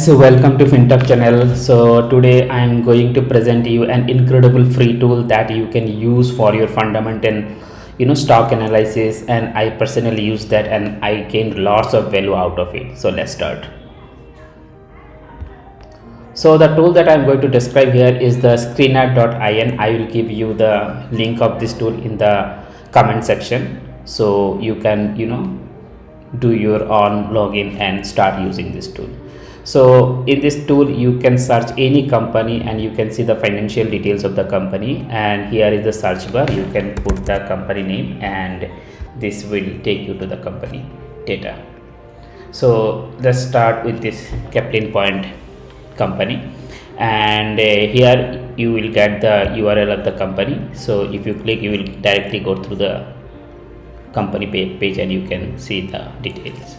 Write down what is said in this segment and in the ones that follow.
So welcome to FinTech channel. So today I am going to present you an incredible free tool that you can use for your fundamental stock analysis, and I personally use that and I gained lots of value out of it. So let's start. So the tool that I'm going to describe here is the screener.in. I will give you the link of this tool in the comment section, so you can do your own login and start using this tool. So in this tool you can search any company and you can see the financial details of the company, and here is the search bar. You can put the company name and this will take you to the company data. So let's start with this Captain Point company, and here you will get the URL of the company. So if you click, you will directly go through the company page and you can see the details.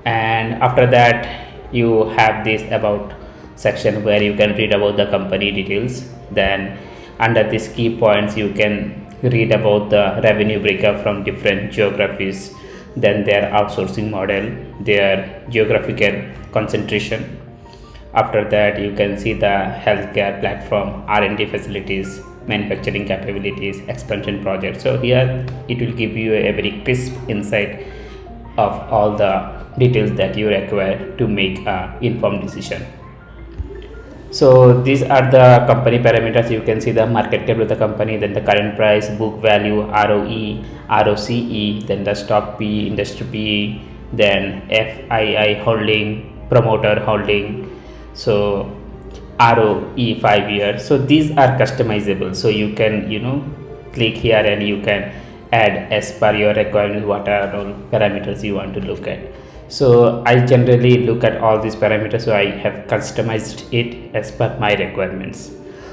And after that you have this about section where you can read about the company details. Then under these key points you can read about the revenue breakup from different geographies, then their outsourcing model, their geographical concentration. After that you can see the healthcare platform, R&D facilities, manufacturing capabilities, expansion projects. So here it will give you a very crisp insight of all the details that you require to make an informed decision. So these are the company parameters. You can see the market cap of the company, then the current price, book value, ROE, ROCE, then the stock P, industry P, then FII holding, promoter holding, so ROE 5 years. So these are customizable, so you can click here and you can add as per your requirements what are all parameters you want to look at. So I generally look at all these parameters, so I have customized it as per my requirements.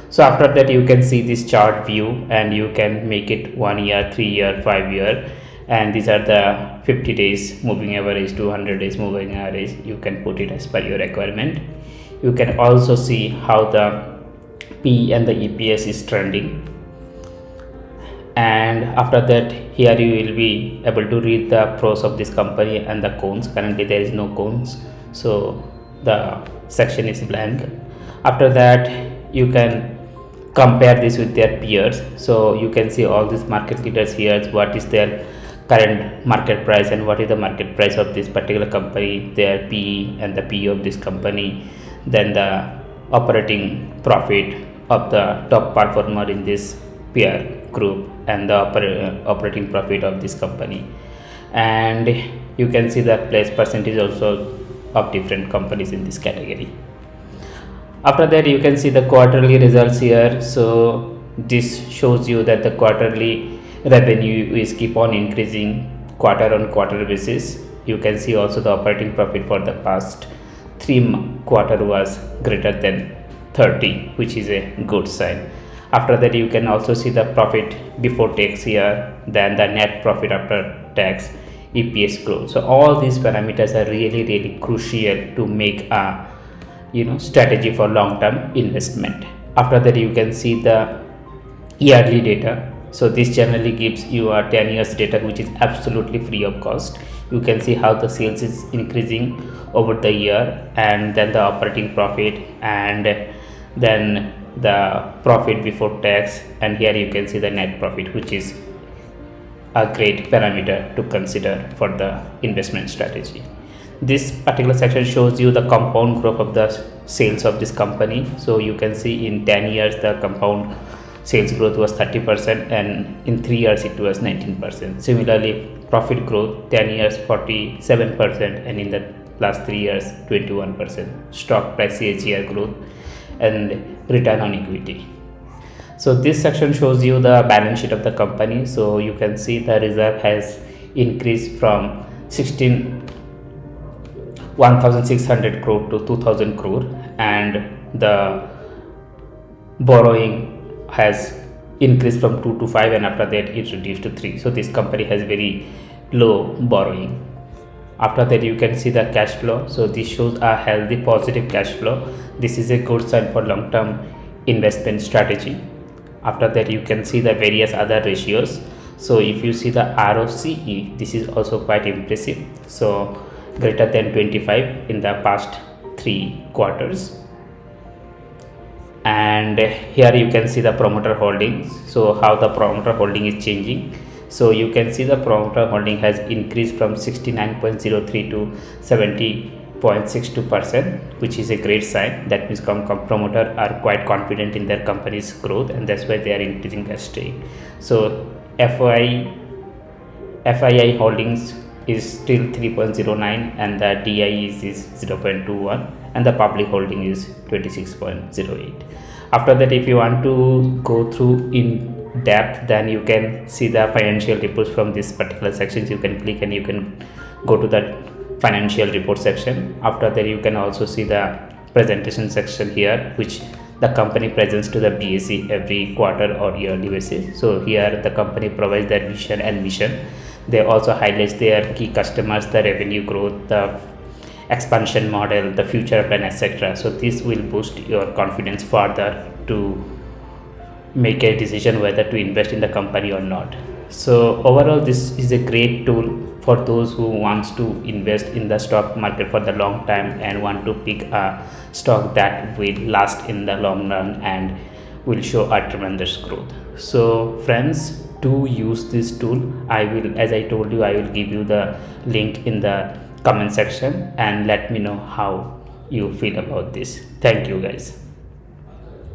So after that you can see this chart view and you can make it 1 year, 3 year, 5 year, and these are the 50 days moving average, 200 days moving average. You can put it as per your requirement. You can also see how the P and the EPS is trending, and after that here you will be able to read the pros of this company and the cons. Currently there is no cons, so the section is blank. After that you can compare this with their peers, so you can see all these market leaders here, what is their current market price and what is the market price of this particular company, their PE and the PE of this company, then the operating profit of the top performer in this peer group and the operating profit of this company, and you can see the place percentage also of different companies in this category. After that you can see the quarterly results here. So this shows you that the quarterly revenue is keep on increasing quarter on quarter basis. You can see also the operating profit for the past 3 quarter was greater than 30, which is a good sign. After that you can also see the profit before tax here, then the net profit after tax, EPS growth. So all these parameters are really crucial to make a strategy for long-term investment. After that you can see the yearly data. So this generally gives you a 10 years data, which is absolutely free of cost. You can see how the sales is increasing over the year, and then the operating profit, and then the profit before tax, and here you can see the net profit, which is a great parameter to consider for the investment strategy. This particular section shows you the compound growth of the sales of this company. So you can see in 10 years the compound sales growth was 30%, and in 3 years it was 19%. Similarly, profit growth 10 years 47%, and in the last 3 years 21%. Stock price CAGR growth and return on equity. So this section shows you the balance sheet of the company. So you can see the reserve has increased from 1,600 crore to 2,000 crore, and the borrowing has increased from 2 to 5, and after that it reduced to 3. So this company has very low borrowing. After that you can see the cash flow. So this shows a healthy positive cash flow. This is a good sign for long-term investment strategy. After that you can see the various other ratios. So if you see the ROCE, this is also quite impressive. So greater than 25 in the past 3 3 quarters. And here you can see the promoter holdings. So how the promoter holding is changing. So you can see the promoter holding has increased from 69.03 to 70.62%, which is a great sign. That means promoter are quite confident in their company's growth, and that's why they are increasing their stake. So FII holdings is still 3.09, and the DI is 0.21, and the public holding is 26.08. After that, if you want to go through in depth, then you can see the financial reports from this particular sections. You can click and you can go to the financial report section. After that, you can also see the presentation section here, which the company presents to the BSE every quarter or yearly basis. So here the company provides their vision and mission. They also highlight their key customers, the revenue growth, the expansion model, the future plan, etc. So this will boost your confidence further to make a decision whether to invest in the company or not. So overall, this is a great tool for those who wants to invest in the stock market for the long time and want to pick a stock that will last in the long run and will show a tremendous growth. So friends, to use this tool, I will, as I told you, I will give you the link in the comment section, and let me know how you feel about this. Thank you guys.